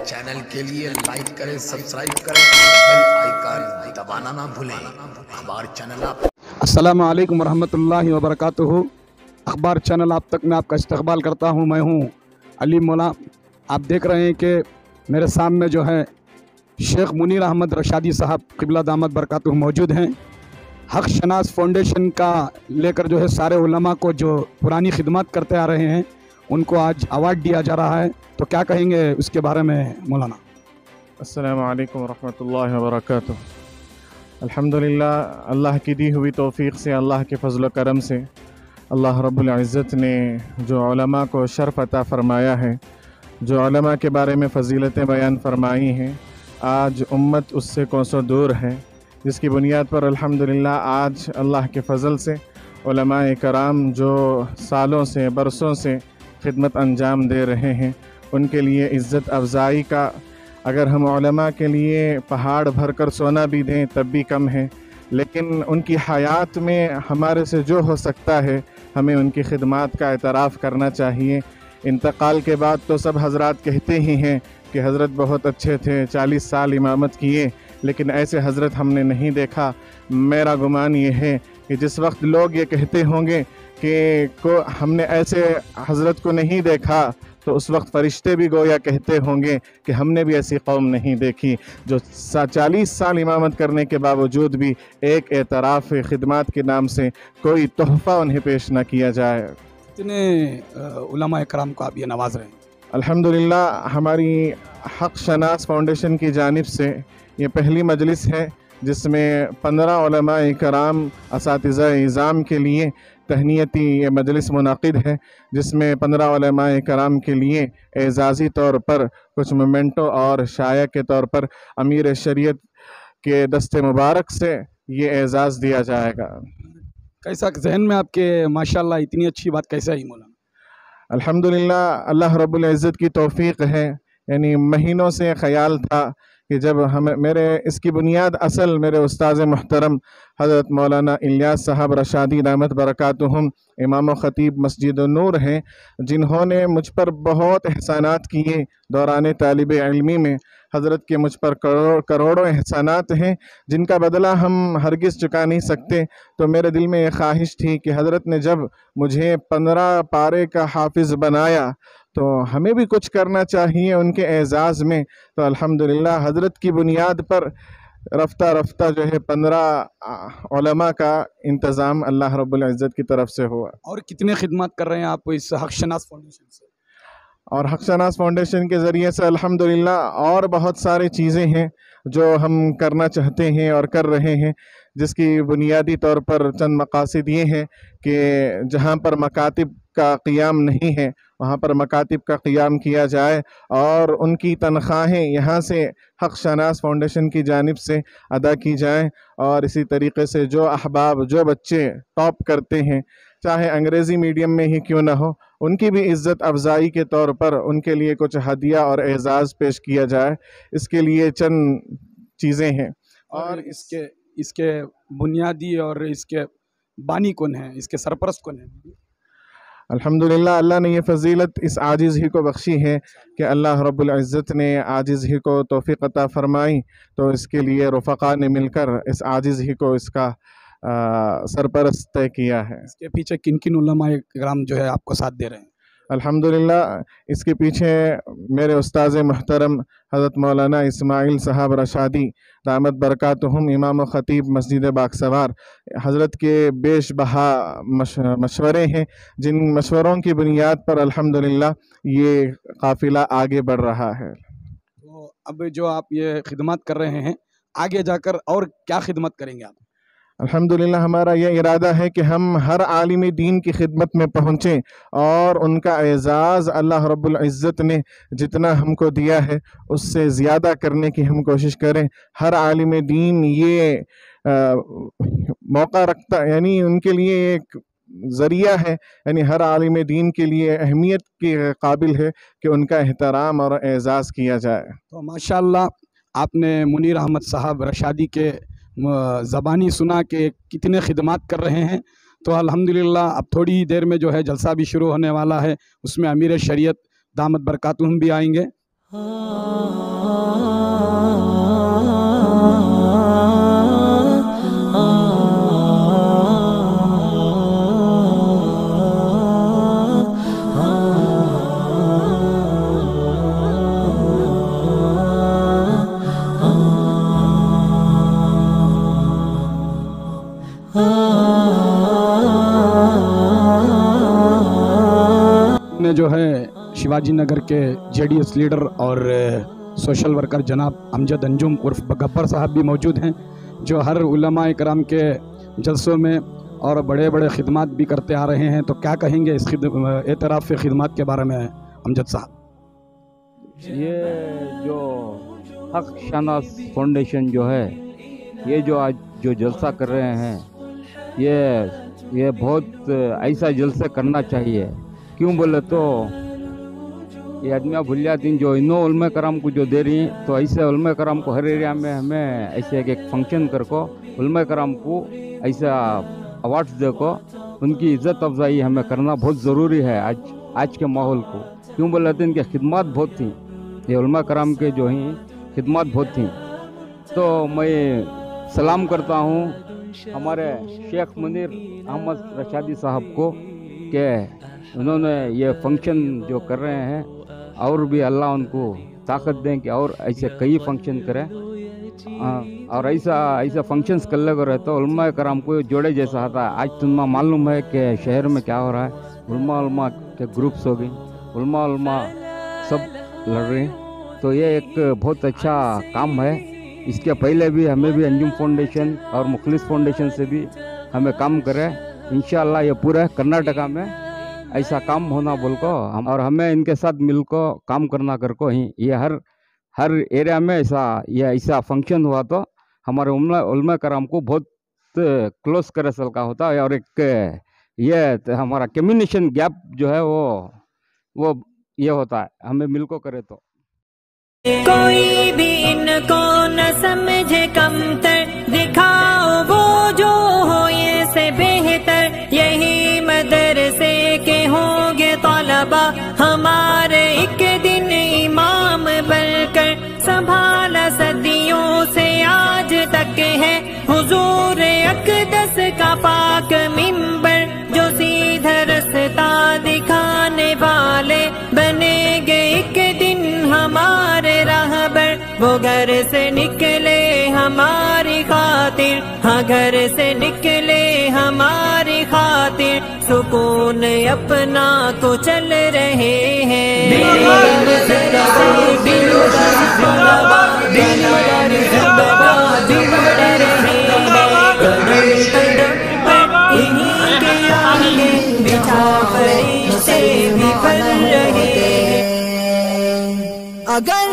Channel के लिए like करें, सब्सक्राइब करें, बेल आइकन दबाना ना भूलें। अखबार चैनल आप अस्सलामु अलैकुम वरहमतुल्लाहि वबरकातुहू। अखबार चैनल आप तक मैं आपका इस्तकबाल करता हूँ। मैं हूँ अली मौला। आप देख रहे हैं कि मेरे सामने जो है शेख मुनीर अहमद रशादी साहब क़िबला दामत बरकातुहू मौजूद हैं। हक़ शनास फाउंडेशन का लेकर जो है सारे उलमा को जो पुरानी खिदमत करते आ रहे हैं उनको आज अवार्ड दिया जा रहा है। तो क्या कहेंगे उसके बारे में मौलाना? अस्सलामु अलैकुम वरहमतुल्लाहि वबरकातुहू। अल्हम्दुलिल्लाह, अल्लाह की दी हुई तौफ़ीक़ से, अल्लाह के फज़ल व करम से अल्लाह रब्बुल इज़्ज़त ने जो उलमा को शर्फ़ अता फ़रमाया है, जो उलमा के बारे में फ़जीलतें बयान फ़रमाई हैं, आज उम्मत उससे कोसों दूर है, जिसकी बुनियाद पर अल्हम्दुलिल्लाह आज अल्लाह के फ़ज़ल से उलमाए कराम जो सालों से बरसों से खिदमत अंजाम दे रहे हैं, उनके लिए इज़्ज़त अफ़ज़ाई का अगर हम उलमा के लिए पहाड़ भर कर सोना भी दें तब भी कम है। लेकिन उनकी हयात में हमारे से जो हो सकता है हमें उनकी खिदमत का एतराफ़ करना चाहिए। इंतकाल के बाद तो सब हज़रात कहते ही हैं कि हज़रत बहुत अच्छे थे, 40 साल इमामत किए, लेकिन ऐसे हज़रत हमने नहीं देखा। मेरा गुमान ये है कि जिस वक्त लोग ये कहते होंगे कि हमने ऐसे हज़रत को नहीं देखा, तो उस वक्त फ़रिश्ते भी गोया कहते होंगे कि हमने भी ऐसी कौम नहीं देखी जो 40 साल इमामत करने के बावजूद भी एक एतराफ़ खिदमत के नाम से कोई तोहफ़ा उन्हें पेश न किया जाए। कितने उलमा कराम को आप ये नवाज रहे हैं? अल्हम्दुलिल्लाह, हमारी हक़ शनास फाउंडेशन की जानिब से ये पहली मजलिस है जिसमें 15 उलमा कराम असातिज़ा इज़ाम के लिए तहनीती ये मजलिस मुनाकिद है, जिसमें 15 उलमा कराम के लिए एज़ाज़ी तौर पर कुछ मोमेंटो और शाया के तौर पर अमीर शरीयत के दस्ते मुबारक से ये एज़ाज़ दिया जाएगा। कैसा जहन में आपके माशाल्लाह इतनी अच्छी बात कैसे आई मौलाना? अल्हम्दुलिल्लाह, अल्लाह रब्बुल इज़्ज़त की तौफ़ीक़ है। यानी महीनों से ख़याल था कि जब इसकी बुनियाद असल मेरे उस्ताद मुहतरम हज़रत मौलाना इलियास साहब रशादी दामत बरकातुहुम इमाम ख़तीब मस्जिद नूर हैं, जिन्होंने मुझ पर बहुत एहसानात किए दौरान तालिब इल्मी में। हज़रत के मुझ पर करोड़ों एहसानात हैं जिनका बदला हम हरगिज़ चुका नहीं सकते। तो मेरे दिल में ये ख्वाहिश थी कि हज़रत ने जब मुझे 15 पारे का हाफिज़ बनाया तो हमें भी कुछ करना चाहिए उनके एज़ाज़ में। तो अल्हम्दुलिल्लाह, हज़रत की बुनियाद पर रफ्ता रफ्ता जो है 15 उलमा का इंतज़ाम अल्लाह रब्बुल इज़्ज़त की तरफ से हुआ। और कितने खिदमत कर रहे हैं आप इस हक़ शनास फाउंडेशन से? और हक़ शनास फाउंडेशन के ज़रिए से अल्हम्दुलिल्लाह और बहुत सारी चीज़ें हैं जो हम करना चाहते हैं और कर रहे हैं, जिसकी बुनियादी तौर पर चंद मकासद ये हैं कि जहाँ पर मकातिब का क़ियाम नहीं है वहाँ पर मकातिब का क़ियाम किया जाए और उनकी तनख्वाहें यहाँ से हक़ शनास फाउंडेशन की जानिब से अदा की जाएँ। और इसी तरीक़े से जो अहबाब जो बच्चे टॉप करते हैं, चाहे अंग्रेज़ी मीडियम में ही क्यों ना हो, उनकी भी इज़्ज़त अफ़ज़ाई के तौर पर उनके लिए कुछ हदिया और एज़ाज़ पेश किया जाए। इसके लिए चंद चीज़ें हैं। और इसके बुनियादी और इसके बानी कौन है, इसके सरपरस्त कौन है? अल्हम्दुलिल्लाह, अल्लाह ने ये फ़जीलत इस आजिज़ ही को बख्शी है कि अल्लाह रब्बुल इज़्ज़त ने आजिज़ ही को तौफ़ीक़ अता फ़रमाई, तो इसके लिए रफ़क़ा ने मिलकर इस आजिज़ ही को इसका सरपरस्त तय किया है। इसके पीछे किन किन उलमा कराम जो है आपको साथ दे रहे हैं? अल्हम्दुलिल्लाह, इसके पीछे मेरे उस्ताद मुहतरम हज़रत मौलाना इस्माइल साहब रशादी दामत बरकातुहुम इमाम ख़तीब मस्जिद बागसवार, हज़रत के बेश बहा मशवरे हैं, जिन मशवरों की बुनियाद पर अल्हम्दुलिल्लाह ये काफ़िला आगे बढ़ रहा है। तो अब जो आप ये खिदमत कर रहे हैं, आगे जाकर और क्या खिदमत करेंगे आप? अल्हम्दुलिल्लाह, हमारा यह इरादा है कि हम हर आलिम दीन की खिदमत में पहुँचें और उनका एज़ाज़ अल्लाह रब्बुल इज़्ज़त ने जितना हमको दिया है उससे ज़्यादा करने की हम कोशिश करें। हर आलिम दीन ये मौका रखता, यानी उनके लिए एक ज़रिया है, यानी हर आलिम दीन के लिए अहमियत के काबिल है कि उनका एहतराम और एज़ाज़ किया जाए। तो माशाअल्लाह, आपने मुनीर अहमद साहब रशादी के ज़बानी सुना कि कितने खिदमत कर रहे हैं। तो अल्हम्दुलिल्लाह, अब थोड़ी देर में जो है जलसा भी शुरू होने वाला है, उसमें अमीर शरीयत दामत बरकातुहुम भी आएंगे। جو ہے शिवाजी नगर के JDS लीडर और सोशल वर्कर जनाब अमजद अंजुम उर्फ गब्बर साहब भी मौजूद हैं, जो हर उलमा इकराम के जलसों में और बड़े बड़े खिदमात भी करते आ रहे हैं। तो क्या कहेंगे इस एतराफ़ खिदमात के बारे में अमजद साहब? ये जो हक शनास फाउंडेशन जो है, ये जो आज जो जलसा कर रहे हैं, ये बहुत ऐसा जलसा करना चाहिए। क्यों बोले तो ये आदमियाँ भुलियातीन जो इनो उलमा कराम को जो दे रही हैं, तो ऐसे उलमा कराम को हर एरिया में हमें ऐसे एक फंक्शन कर को उलमा कराम को ऐसा अवार्ड्स दे को उनकी इज़्ज़त अफजाई हमें करना बहुत ज़रूरी है आज के माहौल को। क्यों बोले तो इनकी खिदमत बहुत थी, ये उलमा कराम के जो हैं खिदमत बहुत थी। तो मैं सलाम करता हूँ हमारे शेख मुनीर अहमद रशादी साहब को कि उन्होंने ये फंक्शन जो कर रहे हैं, और भी अल्लाह उनको ताकत दें कि और ऐसे कई फंक्शन करें, और ऐसा फंक्शंस कर ले रहे तो उलमा कराम को जोड़े जैसा आता है। आज तुम्हें मालूम है कि शहर में क्या हो रहा है, उलमा के ग्रुप्स हो गए, उलमा सब लड़ रहे हैं। तो ये एक बहुत अच्छा काम है। इसके पहले भी हमें भी अंजुम फाउंडेशन और मुखलिस फाउंडेशन से भी हमें काम करें। इंशाअल्लाह ये पूरे कर्नाटका में ऐसा काम होना बोल को और हमें इनके साथ मिल को काम करना कर को ही ये हर एरिया में ऐसा फंक्शन हुआ तो हमारे उलमा कराम को बहुत क्लोज करे सल का होता है। और एक ये हमारा कम्युनिकेशन गैप जो है वो ये होता है, हमें मिल को करे तो। कोई भी इनको न समझे कमतर, दिखाओ वो जो हो ये से बेहतर। यही मदरसे के होंगे तलबा, हमारे एक दिन इमाम बनकर। संभाला सदियों से आज तक है हुजूर अक़दस का पाक मिंबर, जो सीधा रास्ता दिखाने वाले बनेंगे एक दिन हमारे राहबर। वो घर से निकले हमारी खातिर, हाँ घर से निकले हमारी खातिर, सुकून अपना को चल रहे हैं। अगर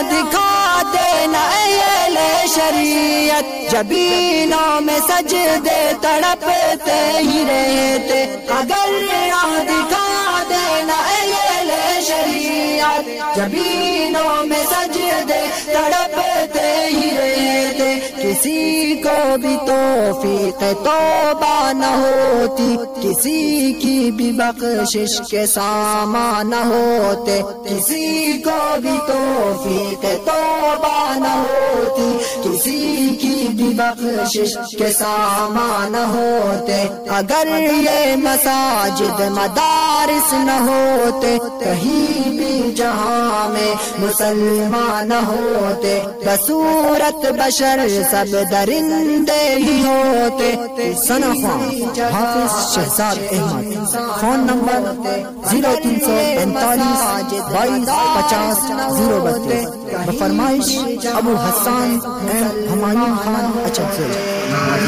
दिखा देना ये शरीयत, जबीनों में सजदे तड़पते ही रहते। अगर दिखा देना ये शरीयत, जबीनों में सजदे तड़पते ही रहते। किसी को भी तौफीक तौबा न होती, किसी की भी बख्शिश के सामान न होते। किसी को भी तौफीक तौबा न होती, किसी की भी बख्शिश के सामान न होते। अगर ये मसाजिद मदारिस न होते, कहीं भी जहां में मुसलमान न होते। बसूरत बशर सब दरिंदे ही होते। सना खान हाफिज शहजाद अहमद, फोन नंबर 0345 2250 032, फरमाइश अबू हसन एंड हुमायूं खान अचब से।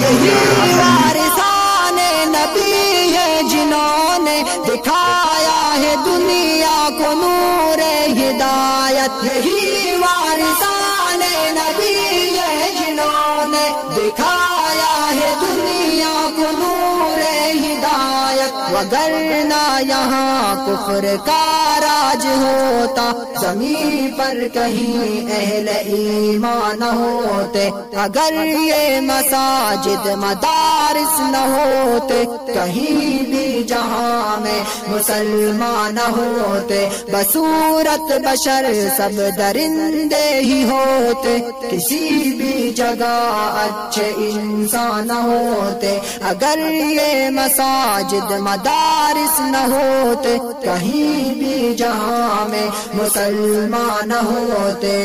यही वारिसाने नबी है जिन्होंने दिखाया है दुनिया को नूरे हिदायत। यही वारिसाने नबी है जिन्होंने दिखाया है दुनिया को नूरे हिदायत। वगरना यहाँ कुफ्र का राज होता, ज़मीन पर कहीं अहले ईमान होते। अगर ये मसाजिद मदारिस न होते, कहीं भी جہاں میں مسلمان نہ ہوتے بصورت بشر سب درندے ہی ہوتے کسی بھی جگہ اچھے انسان نہ ہوتے اگر یہ مساجد مدارس نہ ہوتے کہیں بھی جہاں میں مسلمان نہ ہوتے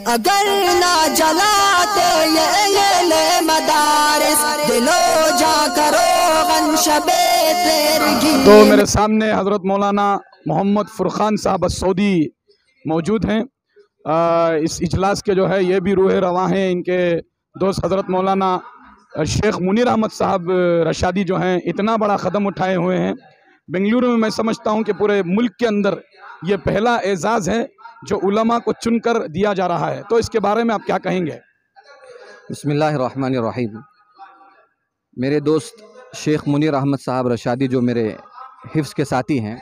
اگر نہ جلاتے یہ مدارس دلو جا کرو غن شب تیرگی. تو میرے سامنے حضرت مولانا محمد فرقان صاحب السعودی موجود ہیں. اس اجلاس کے جو ہے یہ بھی روح رواں ہیں. ان کے دوست حضرت مولانا شیخ منیر احمد صاحب رشادی جو ہیں اتنا بڑا قدم اٹھائے ہوئے ہیں. بنگلورو میں میں سمجھتا ہوں کہ پورے ملک کے اندر یہ پہلا اعزاز ہے جو علماء کو چن کر دیا جا رہا ہے. تو اس کے بارے میں آپ کیا کہیں گے؟ بسم اللہ الرحمن الرحیم. میرے دوست شیخ منیر احمد صاحب رشادی جو میرے حفظ کے ساتھی ہیں،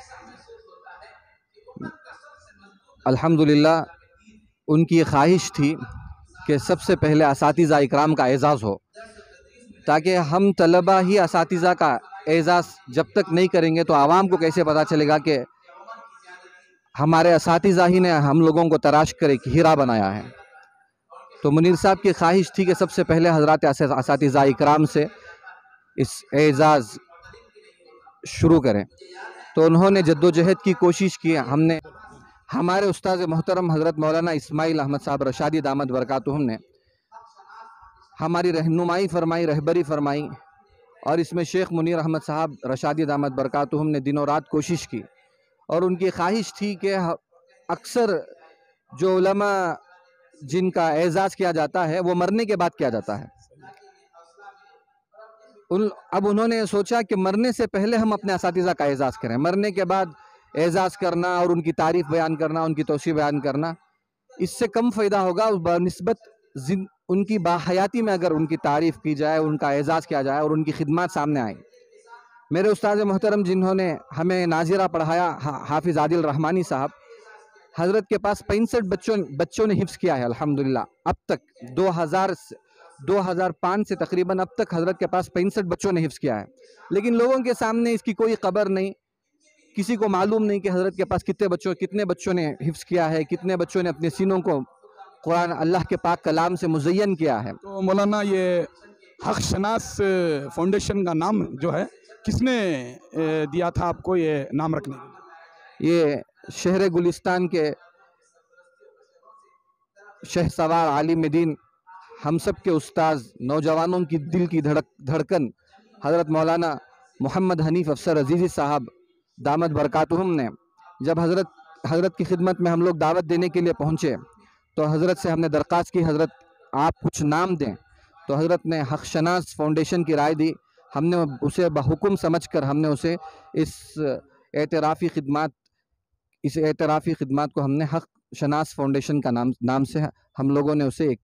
الحمدللہ ان کی خواہش تھی کہ سب سے پہلے اساتذہ اکرام کا اعزاز ہو، تاکہ ہم طلبہ ہی اساتذہ کا اعزاز جب تک نہیں کریں گے تو عوام کو کیسے پتہ چلے گا کہ ہمارے اساتذہ ہی نے ہم لوگوں کو تراش کر ایک ہیرا بنایا ہے. تو منیر صاحب کی خواہش تھی کہ سب سے پہلے حضرات اساتذہ اکرام سے اس اعزاز شروع کریں. تو انہوں نے جد و جہد کی کوشش کی. ہم نے ہمارے استاذ محترم حضرت مولانا اسماعیل احمد صاحب رشادی دامت برکاتہم نے ہماری رہنمائی فرمائی، رہبری فرمائی، اور اس میں شیخ منیر احمد صاحب رشادی دامت برکاتہم نے دن و رات کوشش کی. اور ان کی خواہش تھی کہ اکثر جو علماء جن کا اعزاز کیا جاتا ہے وہ مرنے کے بعد کیا جاتا ہے. اب انہوں نے سوچا کہ مرنے سے پہلے ہم اپنے اساتذہ کا اعزاز کریں. مرنے کے بعد اعزاز کرنا اور ان کی تعریف بیان کرنا، ان کی توصیف بیان کرنا، اس سے کم فائدہ ہوگا بنسبت ان کی باحیاتی میں اگر ان کی تعریف کی جائے، ان کا اعزاز کیا جائے اور ان کی خدمات سامنے آئیں. میرے استاذ محترم جنہوں نے ہمیں ناظرہ پڑھایا، حافظ عادل رحمانی صاحب، حضرت کے پاس 65 بچوں نے حفظ کیا ہے الحمدللہ. اب تک 2005 سے تقریباً اب تک حضرت کے پاس 65 بچوں نے حفظ کیا ہے. لیکن لوگوں کے سامنے اس کی کوئی خبر نہیں، کسی کو معلوم نہیں کہ حضرت کے پاس کتنے بچوں نے حفظ کیا ہے، کتنے بچوں نے اپنے سینوں کو قرآن اللہ کے پاک کلام سے مزین کیا ہے. تو مولانا یہ حق شناس فاؤنڈیشن کا نام جو ہے کس نے دیا تھا آپ کو یہ نام رکھنے کے لیے؟ یہ شہر گلستان کے شہ سوار عالم دین، ہم سب کے استاذ، نوجوانوں کی دل کی دھڑکن حضرت مولانا محمد حنیف افسر عزیزی صاحب دامت برکاتہم نے جب حضرت کی خدمت میں ہم لوگ دعوت دینے کے لیے پہنچے تو حضرت سے ہم نے درخواست کی، حضرت آپ کچھ نام دیں. تو حضرت نے حق شناس فاؤنڈیشن کی رائے دی. ہم نے اسے بحکم سمجھ کر ہم نے اسے اس اعترافی خدمات کو ہم نے حق شناس فاؤنڈیشن کا نام سے ہم لوگوں نے اسے ایک